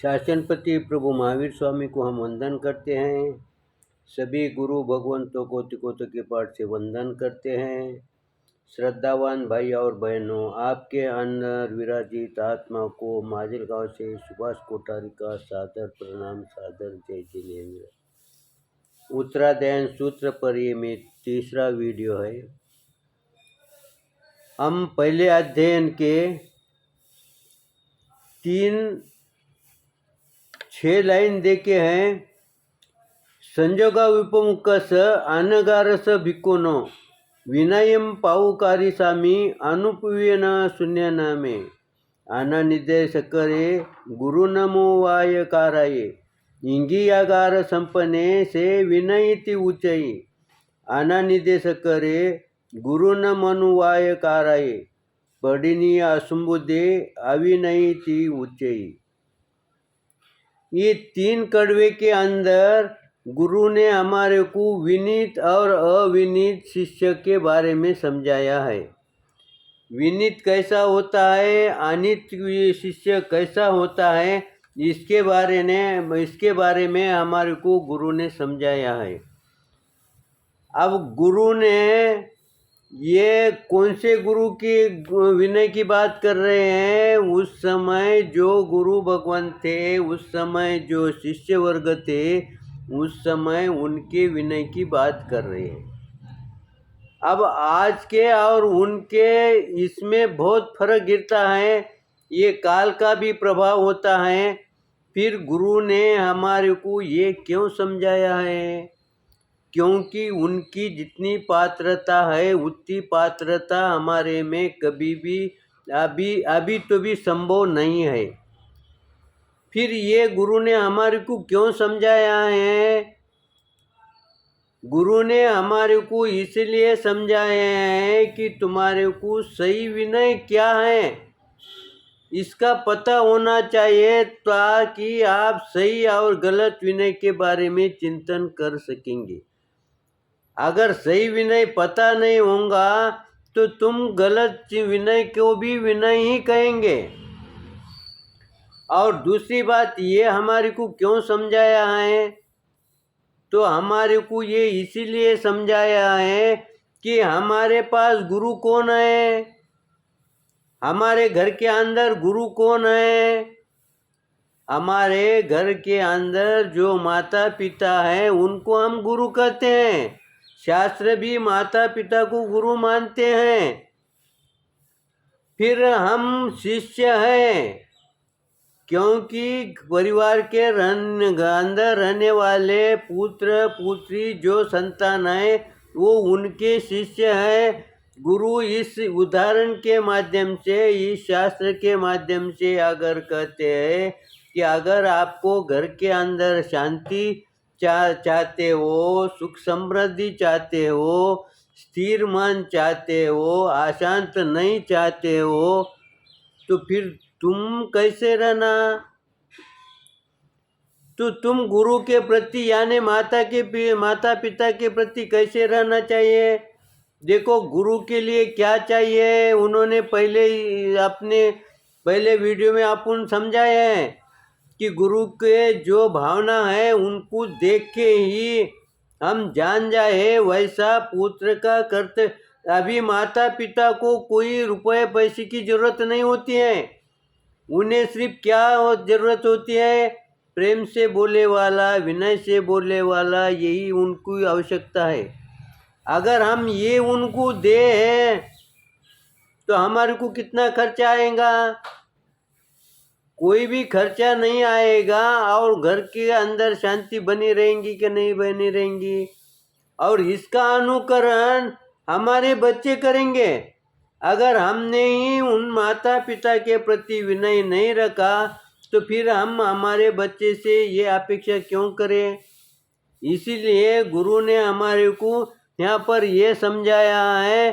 शासनपति प्रभु महावीर स्वामी को हम वंदन करते हैं। सभी गुरु भगवंतों को तिकोतों के पाठ से वंदन करते हैं। श्रद्धावान भाई और बहनों, आपके अंदर विराजित आत्मा को माजलगांव से सुभाष कोठारी का सादर प्रणाम, सादर जय जिनेन्द्र। उत्तराध्ययन सूत्र पर ये में तीसरा वीडियो है। हम पहले अध्ययन के 6 लाइन देखे हैं। संजोगा विपमुखस अनगारस भिक्कुनो विनयम पावुकारी सामी अनुपवीन शून्य नामे अननिदेशकरे गुरु नमो वायकाराये इंगियागार संपने से विनयति उच्चई अननिदेशकरे गुरु न मनुवायकाराये पढ़िनी असुंबुदे अविनयति उच्चई। ये 3 कड़वे के अंदर गुरु ने हमारे को विनीत और अविनीत शिष्य के बारे में समझाया है। विनीत कैसा होता है, अनित शिष्य कैसा होता है, इसके बारे में हमारे को गुरु ने समझाया है। अब गुरु ने ये कौन से गुरु की विनय की बात कर रहे हैं? उस समय जो गुरु भगवान थे, उस समय जो शिष्य वर्ग थे, उस समय उनके विनय की बात कर रहे हैं। अब आज के और उनके इसमें बहुत फर्क गिरता है। ये काल का भी प्रभाव होता है। फिर गुरु ने हमारे को ये क्यों समझाया है? क्योंकि उनकी जितनी पात्रता है उतनी पात्रता हमारे में कभी भी अभी तो भी संभव नहीं है। फिर ये गुरु ने हमारे को क्यों समझाया है? गुरु ने हमारे को इसलिए समझाया है कि तुम्हारे को सही विनय क्या है इसका पता होना चाहिए, ताकि आप सही और गलत विनय के बारे में चिंतन कर सकेंगे। अगर सही विनय पता नहीं होगा तो तुम गलत विनय को भी विनय ही कहेंगे। और दूसरी बात, ये हमारे को क्यों समझाया है? तो हमारे को ये इसीलिए समझाया है कि हमारे पास गुरु कौन है, हमारे घर के अंदर गुरु कौन है। हमारे घर के अंदर जो माता पिता हैं उनको हम गुरु कहते हैं। शास्त्र भी माता पिता को गुरु मानते हैं। फिर हम शिष्य हैं, क्योंकि परिवार के अंदर रहने वाले पुत्र पुत्री जो संतान है वो उनके शिष्य हैं। गुरु इस उदाहरण के माध्यम से, इस शास्त्र के माध्यम से अगर कहते हैं कि अगर आपको घर के अंदर शांति चाहते हो, सुख समृद्धि चाहते हो, स्थिर मन चाहते हो, अशांत नहीं चाहते हो, तो फिर तुम कैसे रहना? तो तुम गुरु के प्रति यानी माता पिता के प्रति कैसे रहना चाहिए? देखो, गुरु के लिए क्या चाहिए उन्होंने पहले वीडियो में अपन समझाया है कि गुरु के जो भावना है उनको देख के ही हम जान जाए वैसा पुत्र का कर्तव्य। अभी माता पिता को कोई रुपए पैसे की जरूरत नहीं होती है। उन्हें सिर्फ क्या जरूरत होती है? प्रेम से बोले वाला, विनय से बोले वाला, यही उनको आवश्यकता है। अगर हम ये उनको दे हैं तो हमारे को कितना खर्चा आएगा? कोई भी खर्चा नहीं आएगा। और घर के अंदर शांति बनी रहेंगी कि नहीं बनी रहेंगी? और इसका अनुकरण हमारे बच्चे करेंगे। अगर हमने ही उन माता पिता के प्रति विनय नहीं रखा तो फिर हम हमारे बच्चे से ये अपेक्षा क्यों करें? इसीलिए गुरु ने हमारे को यहाँ पर ये समझाया है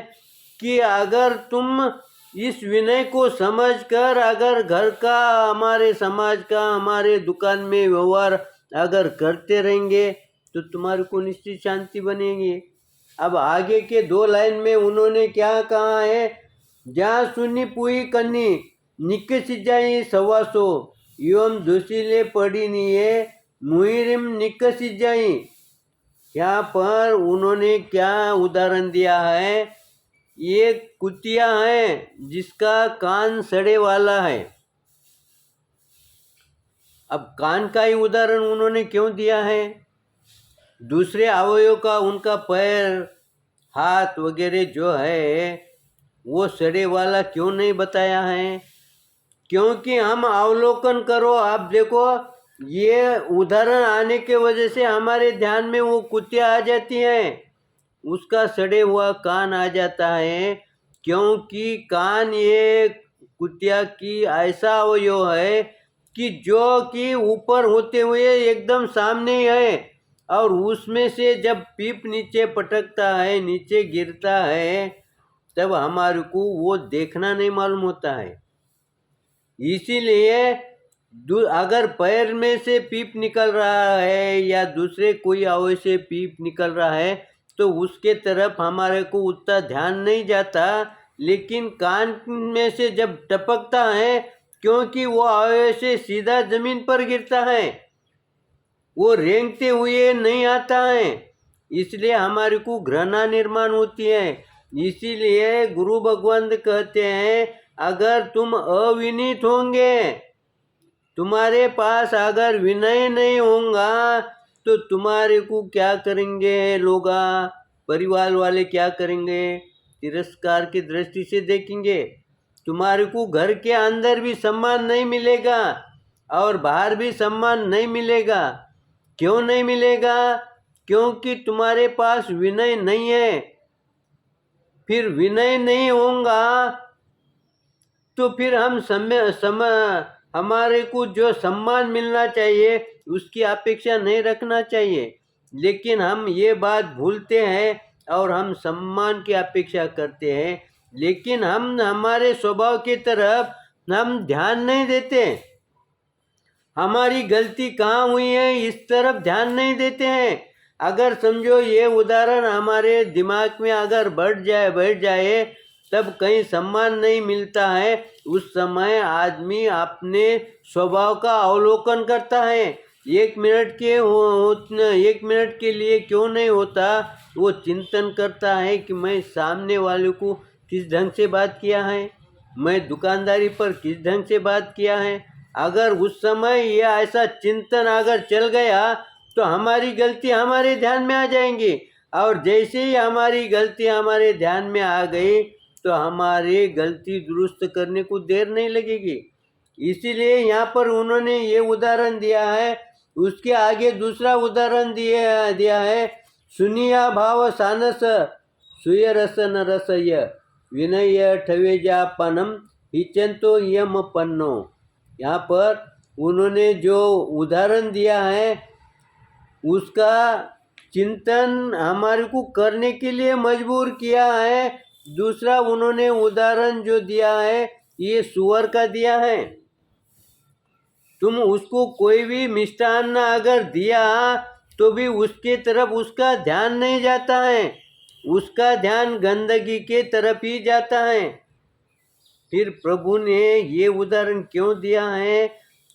कि अगर तुम इस विनय को समझकर अगर घर का, हमारे समाज का, हमारे दुकान में व्यवहार अगर करते रहेंगे तो तुम्हारे को निश्चित शांति बनेगी। अब आगे के 2 लाइन में उन्होंने क्या कहा है? जहाँ सुनी पुई कन्नी निक सिजाई सवासो एवं दूसरे पढ़िनिए मुहिरिम निकसी जाई। यहाँ पर उन्होंने क्या उदाहरण दिया है, ये कुतिया है जिसका कान सड़े वाला है। अब कान का ही उदाहरण उन्होंने क्यों दिया है? दूसरे अवयव का, उनका पैर, हाथ वगैरह जो है वो सड़े वाला क्यों नहीं बताया है? क्योंकि हम अवलोकन करो, आप देखो, ये उदाहरण आने के वजह से हमारे ध्यान में वो कुतिया आ जाती है, उसका सड़े हुआ कान आ जाता है। क्योंकि कान ये कुतिया की ऐसा अवयव है कि जो कि ऊपर होते हुए एकदम सामने है, और उसमें से जब पीप नीचे पटकता है, नीचे गिरता है, तब हमारे को वो देखना नहीं मालूम होता है। इसीलिए अगर पैर में से पीप निकल रहा है या दूसरे कोई अवयव से पीप निकल रहा है तो उसके तरफ हमारे को उतना ध्यान नहीं जाता, लेकिन कान में से जब टपकता है, क्योंकि वो अवयव से सीधा जमीन पर गिरता है, वो रेंगते हुए नहीं आता है, इसलिए हमारे को घृणा निर्माण होती है। इसीलिए गुरु भगवान कहते हैं, अगर तुम अविनीत होंगे, तुम्हारे पास अगर विनय नहीं होगा, तो तुम्हारे को क्या करेंगे लोग, परिवार वाले क्या करेंगे? तिरस्कार की दृष्टि से देखेंगे। तुम्हारे को घर के अंदर भी सम्मान नहीं मिलेगा और बाहर भी सम्मान नहीं मिलेगा। क्यों नहीं मिलेगा? क्योंकि तुम्हारे पास विनय नहीं है। फिर विनय नहीं होगा तो फिर हम हमारे को जो सम्मान मिलना चाहिए उसकी अपेक्षा नहीं रखना चाहिए, लेकिन हम ये बात भूलते हैं और हम सम्मान की अपेक्षा करते हैं, लेकिन हम हमारे स्वभाव की तरफ हम ध्यान नहीं देते। हमारी गलती कहाँ हुई है इस तरफ ध्यान नहीं देते हैं। अगर समझो ये उदाहरण हमारे दिमाग में अगर बैठ जाए तब कहीं सम्मान नहीं मिलता है, उस समय आदमी अपने स्वभाव का अवलोकन करता है। 1 मिनट के लिए क्यों नहीं होता, वो चिंतन करता है कि मैं सामने वाले को किस ढंग से बात किया है, मैं दुकानदारी पर किस ढंग से बात किया है। अगर उस समय ये ऐसा चिंतन अगर चल गया तो हमारी गलती हमारे ध्यान में आ जाएंगी, और जैसे ही हमारी गलती हमारे ध्यान में आ गई तो हमारी गलती दुरुस्त करने को देर नहीं लगेगी। इसीलिए यहाँ पर उन्होंने ये उदाहरण दिया है। उसके आगे दूसरा उदाहरण दिया है, सुनिया भाव सानस सुय रस न रसय विनय ठवेजापनम हिचंतो यम पन्नो। यहाँ पर उन्होंने जो उदाहरण दिया है उसका चिंतन हमारे को करने के लिए मजबूर किया है। दूसरा उन्होंने उदाहरण जो दिया है ये सुअर का दिया है। तुम उसको कोई भी मिष्टान्न अगर दिया तो भी उसके तरफ उसका ध्यान नहीं जाता है, उसका ध्यान गंदगी के तरफ ही जाता है। फिर प्रभु ने ये उदाहरण क्यों दिया है?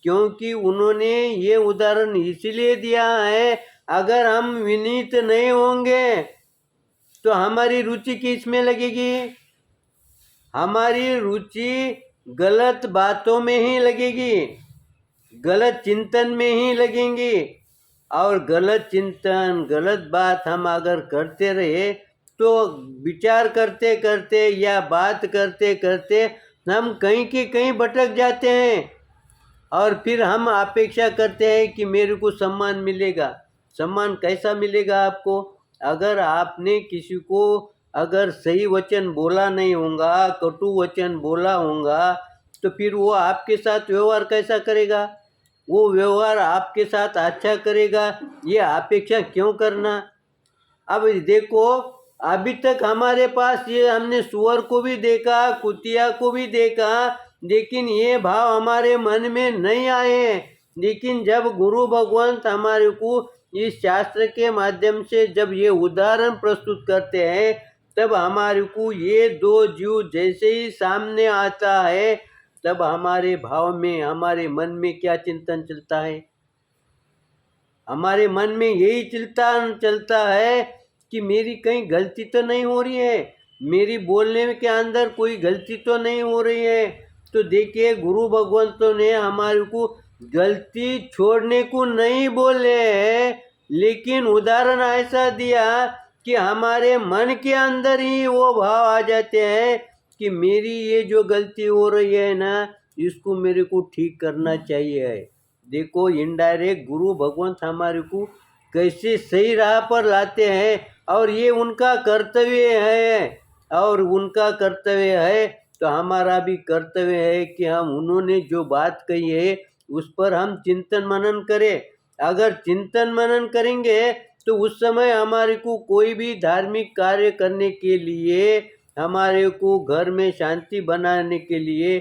क्योंकि उन्होंने ये उदाहरण इसलिए दिया है, अगर हम विनीत नहीं होंगे तो हमारी रुचि किस में लगेगी? हमारी रुचि गलत बातों में ही लगेगी, गलत चिंतन में ही लगेंगी, और गलत चिंतन गलत बात हम अगर करते रहे तो विचार करते करते या बात करते करते हम कहीं के कहीं भटक जाते हैं, और फिर हम अपेक्षा करते हैं कि मेरे को सम्मान मिलेगा। सम्मान कैसा मिलेगा आपको? अगर आपने किसी को अगर सही वचन बोला नहीं होगा, कटु वचन बोला होगा, तो फिर वो आपके साथ व्यवहार कैसा करेगा? वो व्यवहार आपके साथ अच्छा करेगा, ये अपेक्षा क्यों करना? अब देखो, अभी तक हमारे पास ये हमने सुअर को भी देखा, कुतिया को भी देखा, लेकिन ये भाव हमारे मन में नहीं आए। लेकिन जब गुरु भगवान हमारे को इस शास्त्र के माध्यम से जब ये उदाहरण प्रस्तुत करते हैं, तब हमारे को ये दो जीव जैसे ही सामने आता है, तब हमारे भाव में, हमारे मन में क्या चिंतन चलता है? हमारे मन में यही चिंतन चलता है कि मेरी कहीं गलती तो नहीं हो रही है, मेरी बोलने के अंदर कोई गलती तो नहीं हो रही है। तो देखिए, गुरु भगवंतों ने हमारे को गलती छोड़ने को नहीं बोले हैं, लेकिन उदाहरण ऐसा दिया कि हमारे मन के अंदर ही वो भाव आ जाते हैं कि मेरी ये जो गलती हो रही है ना, इसको मेरे को ठीक करना चाहिए है। देखो, इनडायरेक्ट गुरु भगवंत हमारे को कैसे सही राह पर लाते हैं, और ये उनका कर्तव्य है, और उनका कर्तव्य है तो हमारा भी कर्तव्य है कि हम उन्होंने जो बात कही है उस पर हम चिंतन मनन करें। अगर चिंतन मनन करेंगे तो उस समय हमारे को कोई भी धार्मिक कार्य करने के लिए, हमारे को घर में शांति बनाने के लिए